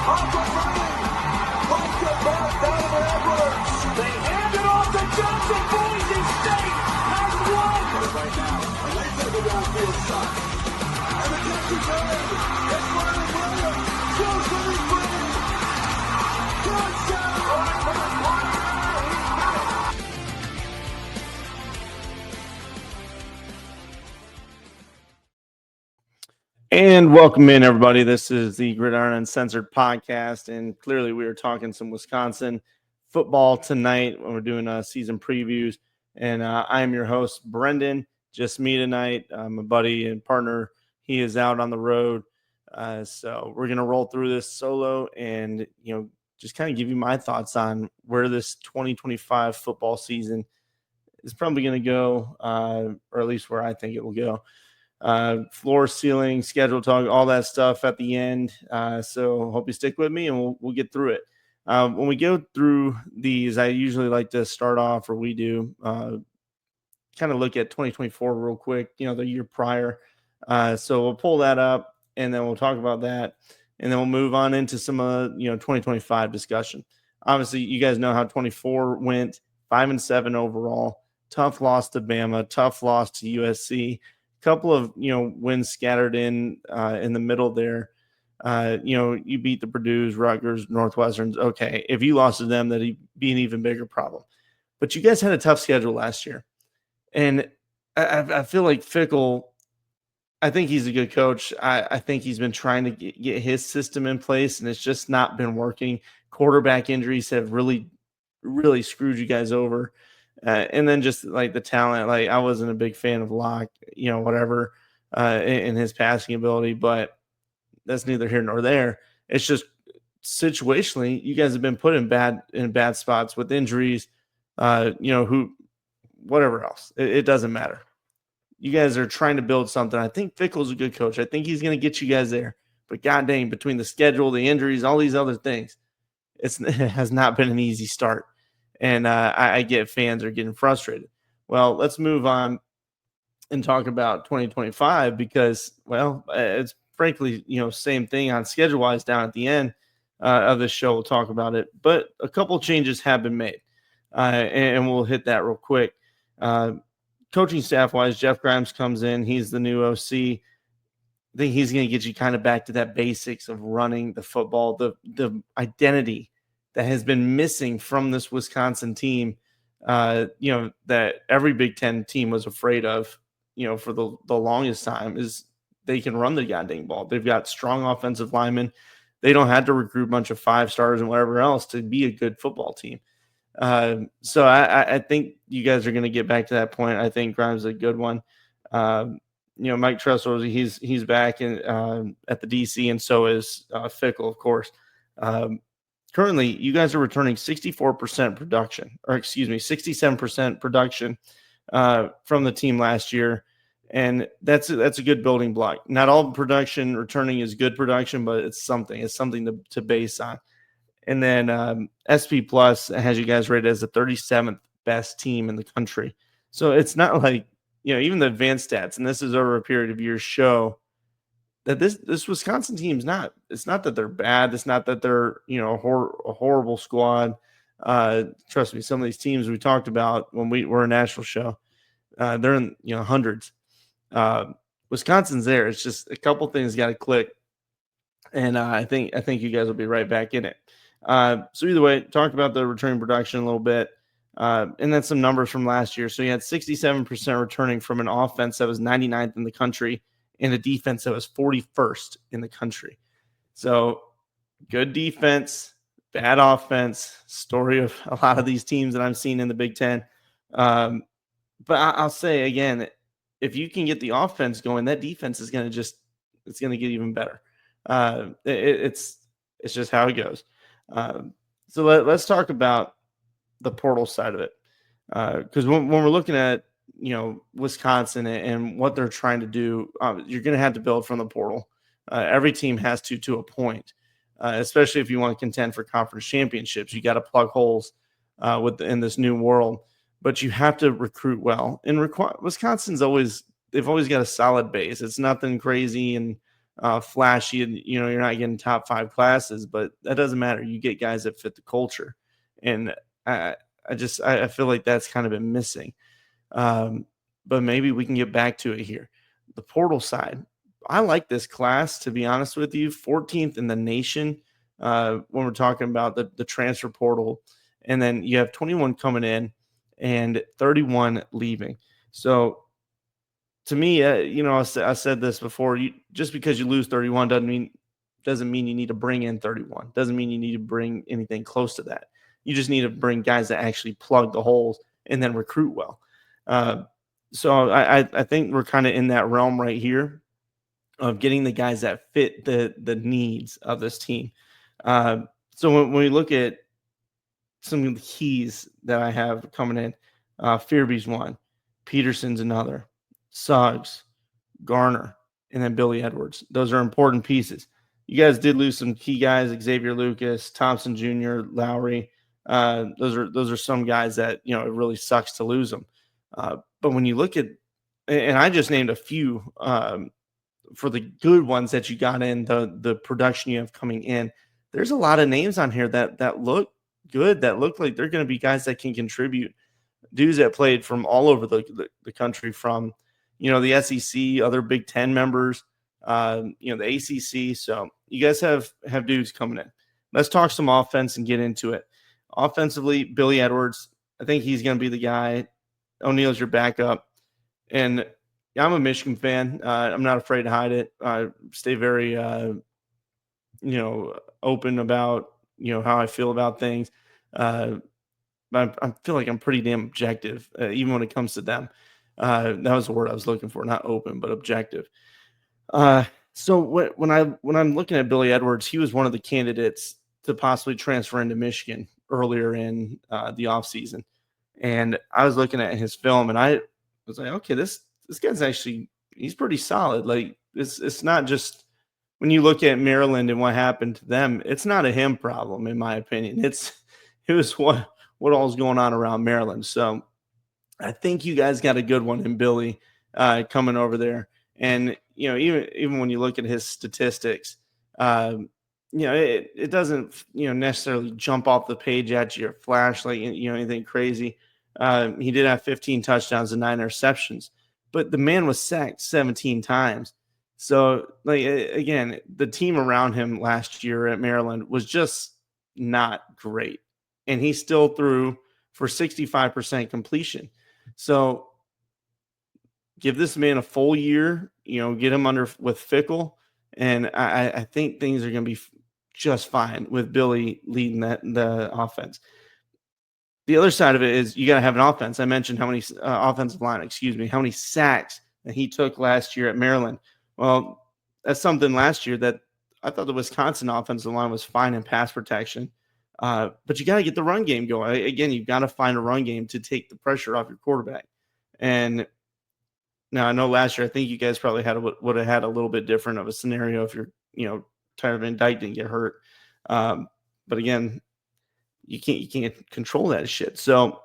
They hand it off to Johnson. Boise State has won. Right now, and they take a downfield shot. And the catch is made. It's Riley Williams. Goes to the free. Touchdown. And welcome in, everybody. This is the Gridiron Uncensored podcast, and clearly we are talking some Wisconsin football tonight when we're doing season previews. And I am your host, Brendan. Just me tonight. My buddy and partner, he is out on the road. So we're going to roll through this solo and, just kind of give you my thoughts on where this 2025 football season is probably going to go, or at least where I think it will go. Floor, ceiling, schedule talk, all that stuff at the end. So hope you stick with me and we'll get through it. When we go through these, I usually like to start off, or we do, kind of look at 2024 real quick, the year prior. So we'll pull that up and then we'll talk about that. And then we'll move on into some, 2025 discussion. Obviously, you guys know how 24 went, 5-7 overall. Tough loss to Bama, tough loss to USC. Couple of wins scattered in the middle there. You beat the Purdue's, Rutgers, Northwesterns. Okay, if you lost to them, that'd be an even bigger problem. But you guys had a tough schedule last year, and I feel like Fickell. I think he's a good coach. I think he's been trying to get his system in place, and it's just not been working. Quarterback injuries have really, really screwed you guys over. And then just like the talent, like I wasn't a big fan of Locke, whatever, in his passing ability, but that's neither here nor there. It's just situationally, you guys have been put in bad spots with injuries, whatever else. It doesn't matter. You guys are trying to build something. I think Fickell's a good coach. I think he's going to get you guys there. But god dang, between the schedule, the injuries, all these other things, it has not been an easy start. And I get fans are getting frustrated. Well, let's move on and talk about 2025 because, well, it's frankly, same thing on schedule-wise down at the end of this show. We'll talk about it. But a couple changes have been made, and we'll hit that real quick. Coaching staff-wise, Jeff Grimes comes in. He's the new OC. I think he's going to get you kind of back to that basics of running the football, the identity that has been missing from this Wisconsin team, that every Big Ten team was afraid of, for the longest time, is they can run the goddamn ball. They've got strong offensive linemen. They don't have to recruit a bunch of 5-stars and whatever else to be a good football team. So I think you guys are going to get back to that point. I think Grimes is a good one. Mike Tressel, he's back at the DC, and so is Fickell, of course. Currently, you guys are returning 67% production from the team last year, and that's a good building block. Not all production returning is good production, but it's something. It's something to base on. And then SP Plus has you guys rated as the 37th best team in the country. So it's not like, even the advanced stats, and this is over a period of years, show that this Wisconsin team is not. It's not that they're bad. It's not that they're a horrible squad. Trust me, some of these teams we talked about when we were a national show, they're in hundreds. Wisconsin's there. It's just a couple things got to click, and I think you guys will be right back in it. So either way, talk about the returning production a little bit, and then some numbers from last year. So you had 67% returning from an offense that was 99th in the country, and a defense that was 41st in the country. So good defense, bad offense, story of a lot of these teams that I'm seeing in the Big Ten. But I'll say again, if you can get the offense going, that defense is going to it's going to get even better. It's just how it goes. So let's talk about the portal side of it. Because when we're looking at Wisconsin and what they're trying to do, you're going to have to build from the portal. Every team has to a point, especially if you want to contend for conference championships. You got to plug holes in this new world, but you have to recruit well. And Wisconsin's always got a solid base. It's nothing crazy and flashy, and you're not getting top 5 classes, but that doesn't matter. You get guys that fit the culture, and I feel like that's kind of been missing. But maybe we can get back to it here. The portal side, I like this class, to be honest with you. 14th in the nation when we're talking about the transfer portal, and then you have 21 coming in and 31 leaving. So to me, I said this before. Just because you lose 31 doesn't mean you need to bring in 31. Doesn't mean you need to bring anything close to that. You just need to bring guys that actually plug the holes and then recruit well. So I think we're kind of in that realm right here of getting the guys that fit the needs of this team. So when we look at some of the keys that I have coming in, Fearby's one, Peterson's another, Suggs, Garner, and then Billy Edwards. Those are important pieces. You guys did lose some key guys: Xavier Lucas, Thompson Jr., Lowry. Those are some guys that it really sucks to lose them. But when you look at, and I just named a few for the good ones that you got in, the production you have coming in, there's a lot of names on here that look good, that look like they're going to be guys that can contribute. Dudes that played from all over the country, from the SEC, other Big Ten members, the ACC. So you guys have dudes coming in. Let's talk some offense and get into it. Offensively, Billy Edwards, I think he's going to be the guy. O'Neal's your backup. And I'm a Michigan fan. I'm not afraid to hide it. I stay very, open about, how I feel about things. I feel like I'm pretty damn objective, even when it comes to them. That was the word I was looking for, not open, but objective. So when I'm looking at Billy Edwards, he was one of the candidates to possibly transfer into Michigan earlier in the offseason. And I was looking at his film, and I was like, okay, this guy's actually, he's pretty solid. Like, it's not just, when you look at Maryland and what happened to them, it's not a him problem, in my opinion. It was what all's going on around Maryland. So I think you guys got a good one in Billy coming over there. And, even when you look at his statistics, it doesn't, necessarily jump off the page at you or flash like, anything crazy. He did have 15 touchdowns and 9 interceptions, but the man was sacked 17 times. So, again, the team around him last year at Maryland was just not great. And he still threw for 65% completion. So give this man a full year, get him under with Fickell. And I think things are going to be just fine with Billy leading the offense. The other side of it is you got to have an offense. I mentioned how many how many sacks that he took last year at Maryland. Well, that's something last year that I thought the Wisconsin offensive line was fine in pass protection. But you got to get the run game going. Again, you've got to find a run game to take the pressure off your quarterback. And now I know last year, I think you guys probably would have had a little bit different of a scenario if you're, Tyler Van Dyke didn't get hurt. But again, you can't control that shit. So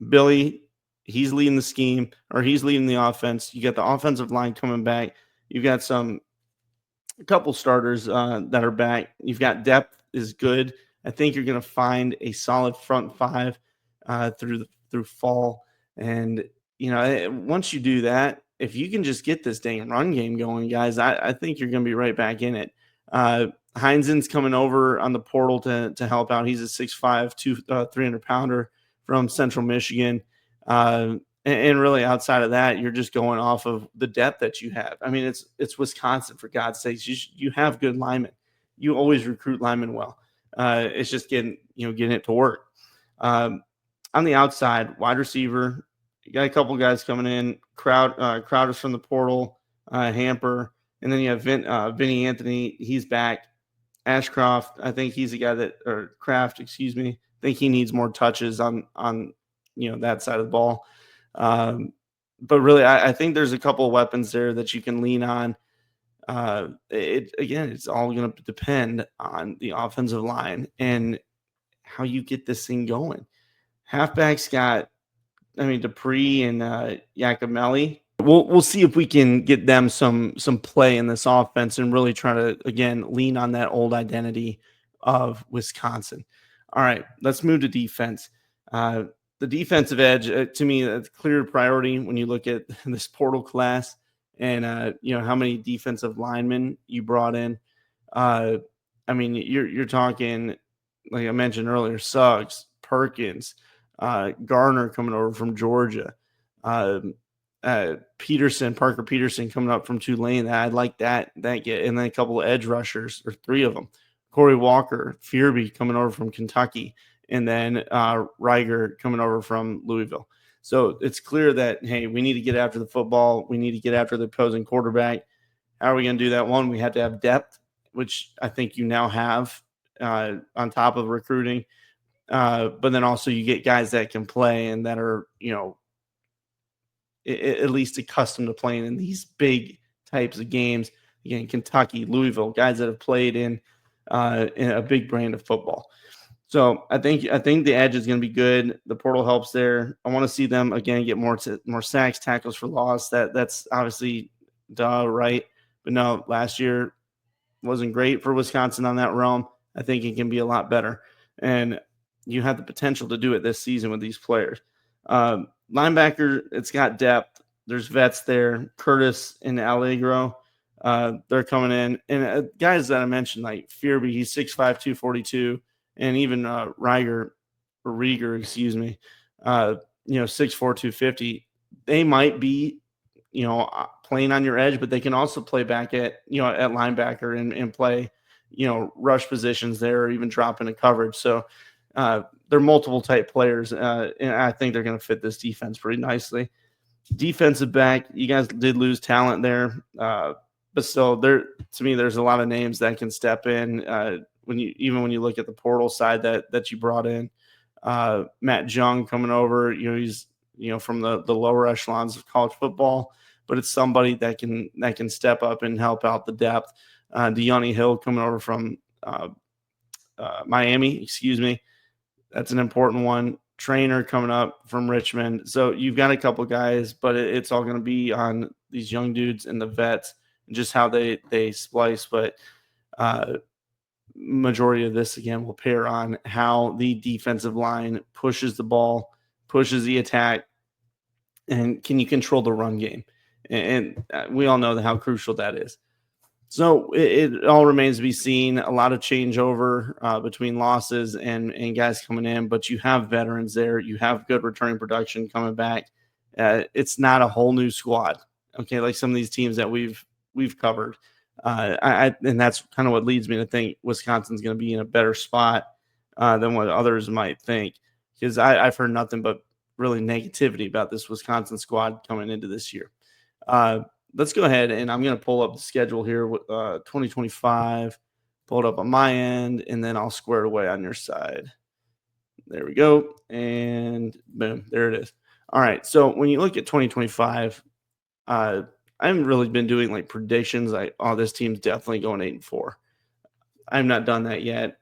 Billy, he's leading the scheme, or he's leading the offense. You got the offensive line coming back. You've got a couple starters that are back. You've got depth is good. I think you're going to find a solid front five through fall. And, once you do that, if you can just get this dang run game going, guys, I think you're going to be right back in it. Heinzen's coming over on the portal to help out. He's a 6'5", 300-pounder from Central Michigan. And really outside of that, you're just going off of the depth that you have. I mean, it's Wisconsin, for God's sakes. You have good linemen. You always recruit linemen well. It's just getting it to work. On the outside, wide receiver, you got a couple guys coming in. Crowder's from the portal, Hamper, and then you have Vinny Anthony. He's back. Ashcroft, I think he's a guy Kraft, excuse me. I think he needs more touches on that side of the ball. But really, I think there's a couple of weapons there that you can lean on. It's all going to depend on the offensive line and how you get this thing going. Halfbacks got, Dupree and Yacomelli. we'll see if we can get them some play in this offense and really try to again lean on that old identity of Wisconsin. All right, let's move to defense. The defensive edge, to me, that's a clear priority when you look at this portal class and how many defensive linemen you brought in. Uh, I mean, you're talking like I mentioned earlier, Suggs, Perkins, Garner coming over from Georgia. Um, Parker Peterson coming up from Tulane. I like that get, and then a couple of edge rushers, or three of them. Corey Walker, Fearby coming over from Kentucky, and then Reiger coming over from Louisville. So it's clear that, hey, we need to get after the football. We need to get after the opposing quarterback. How are we going to do that? One, we have to have depth, which I think you now have on top of recruiting. But then also you get guys that can play and that are, at least accustomed to playing in these big types of games. Again, Kentucky, Louisville, guys that have played in a big brand of football. So I think the edge is going to be good. The portal helps there. I want to see them again get more sacks, tackles for loss. That's obviously right. But no, last year wasn't great for Wisconsin on that realm. I think it can be a lot better, and you have the potential to do it this season with these players. Linebacker, it's got depth. There's vets there. Curtis and Allegro, they're coming in. And guys that I mentioned, like Fearby, he's 6'5", 242. And even Rieger, 6'4", 250. They might be, playing on your edge, but they can also play back at linebacker and play, rush positions there or even drop into coverage. So they're multiple type players, and I think they're going to fit this defense pretty nicely. Defensive back, you guys did lose talent there, but still, to me, there's a lot of names that can step in. When you look at the portal side that you brought in, Matt Jung coming over, he's from the lower echelons of college football, but it's somebody that can step up and help out the depth. De'Ani Hill coming over from Miami, that's an important one. Trainer coming up from Richmond. So you've got a couple guys, but it's all going to be on these young dudes and the vets and just how they splice. But majority of this, again, will pair on how the defensive line pushes the ball, pushes the attack, and can you control the run game? And we all know how crucial that is. So it all remains to be seen. A lot of changeover between losses and guys coming in, but you have veterans there. You have good returning production coming back. It's not a whole new squad, okay, like some of these teams that we've covered. And that's kind of what leads me to think Wisconsin's going to be in a better spot than what others might think, because I've heard nothing but really negativity about this Wisconsin squad coming into this year. Let's go ahead and I'm going to pull up the schedule here with 2025, pull it up on my end, and then I'll square it away on your side. There we go. And boom, there it is. All right. So when you look at 2025, I haven't really been doing like predictions. This team's definitely going 8-4. I've not done that yet.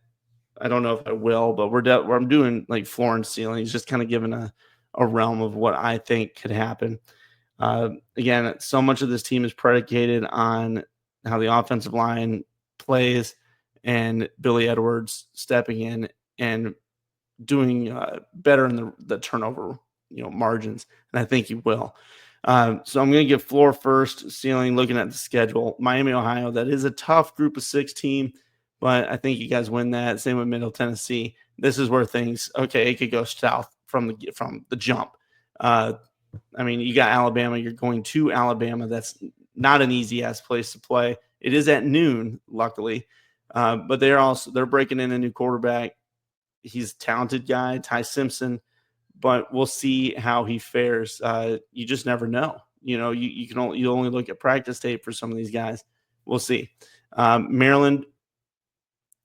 I don't know if I will, but I'm doing like floor and ceilings, just kind of giving a realm of what I think could happen. Again, so much of this team is predicated on how the offensive line plays and Billy Edwards stepping in and doing better in the turnover, margins. And I think he will. So I'm going to give floor first, ceiling, looking at the schedule. Miami, Ohio, that is a tough group of 6 team, but I think you guys win that. Same with Middle Tennessee. This is where it could go south from the jump. You got Alabama. You're going to Alabama. That's not an easy-ass place to play. It is at noon, luckily. But they're breaking in a new quarterback. He's a talented guy, Ty Simpson, but we'll see how he fares. You just never know. You only look at practice tape for some of these guys. We'll see. Maryland,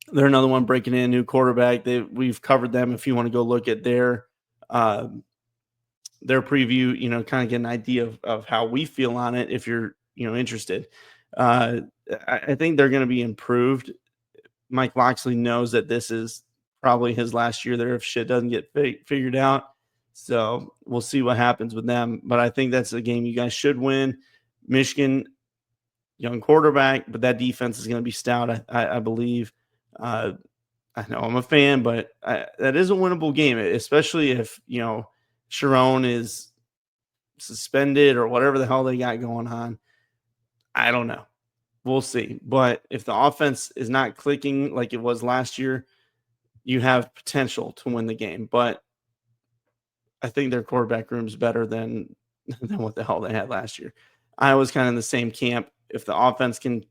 they're another one breaking in a new quarterback. We've covered them. If you want to go look at their preview, kind of get an idea of how we feel on it if you're, interested. I think they're going to be improved. Mike Loxley knows that this is probably his last year there if shit doesn't get figured out. So we'll see what happens with them. But I think that's a game you guys should win. Michigan, young quarterback, but that defense is going to be stout, I believe. I know I'm a fan, but that is a winnable game, especially if, Sharon is suspended or whatever the hell they got going on. I don't know. We'll see. But if the offense is not clicking like it was last year, you have potential to win the game. But I think their quarterback room is better than what the hell they had last year. I was kind of in the same camp. If the offense can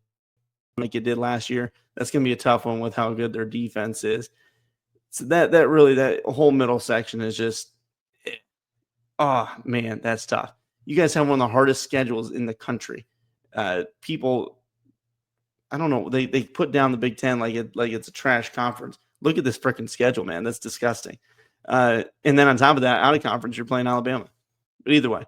like it did last year, that's going to be a tough one with how good their defense is. So that whole middle section is just, oh man, that's tough. You guys have one of the hardest schedules in the country. People, I don't know, they put down the Big Ten like it's a trash conference. Look at this freaking schedule, man. That's disgusting. And then on top of that, out of conference, you're playing Alabama. But either way,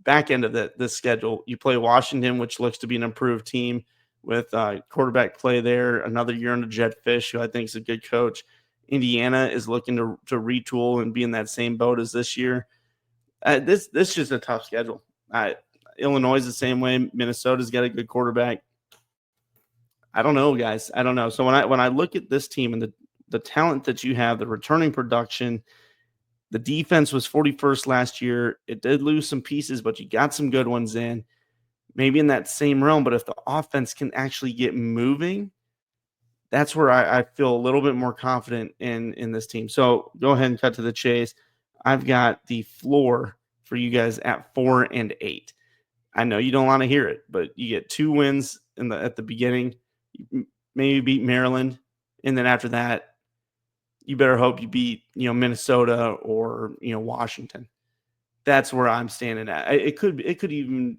back end of this schedule, you play Washington, which looks to be an improved team with quarterback play there. Another year under Jed Fish, who I think is a good coach. Indiana is looking to retool and be in that same boat as this year. This is just a tough schedule. Illinois is the same way. Minnesota's got a good quarterback. I don't know, guys. I don't know. So when I look at this team and the talent that you have, the returning production, the defense was 41st last year. It did lose some pieces, but you got some good ones in. Maybe in that same realm, but if the offense can actually get moving, that's where I feel a little bit more confident in this team. So go ahead and cut to the chase. I've got the floor for you guys at 4-8. I know you don't want to hear it, but you get 2 wins at the beginning. You maybe beat Maryland, and then after that, you better hope you beat Minnesota or Washington. That's where I'm standing at. It could even,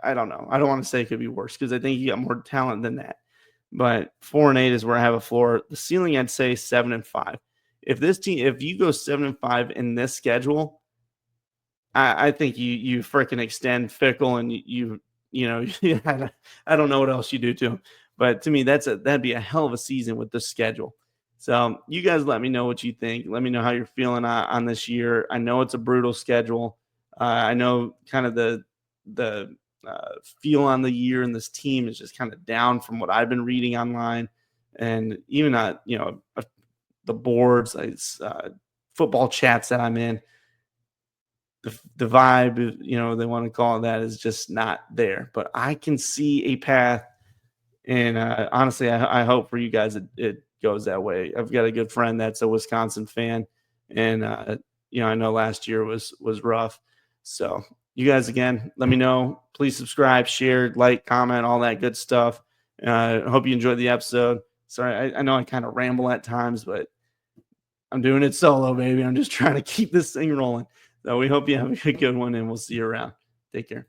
I don't know. I don't want to say it could be worse because I think you got more talent than that. But 4-8 is where I have a floor. The ceiling, I'd say 7-5. If you go 7-5 in this schedule, I think you freaking extend Fickell and I don't know what else you do to him. But to me, that'd be a hell of a season with this schedule. So you guys let me know what you think. Let me know how you're feeling on this year. I know it's a brutal schedule. I know kind of the feel on the year and this team is just kind of down from what I've been reading online, and even the boards, football chats that I'm in. The vibe, they want to call it that, is just not there. But I can see a path, and honestly, I hope for you guys it goes that way. I've got a good friend that's a Wisconsin fan, and I know last year was rough. So you guys, again, let me know. Please subscribe, share, like, comment, all that good stuff. I hope you enjoyed the episode. Sorry, I know I kind of ramble at times, but I'm doing it solo, baby. I'm just trying to keep this thing rolling. So we hope you have a good one, and we'll see you around. Take care.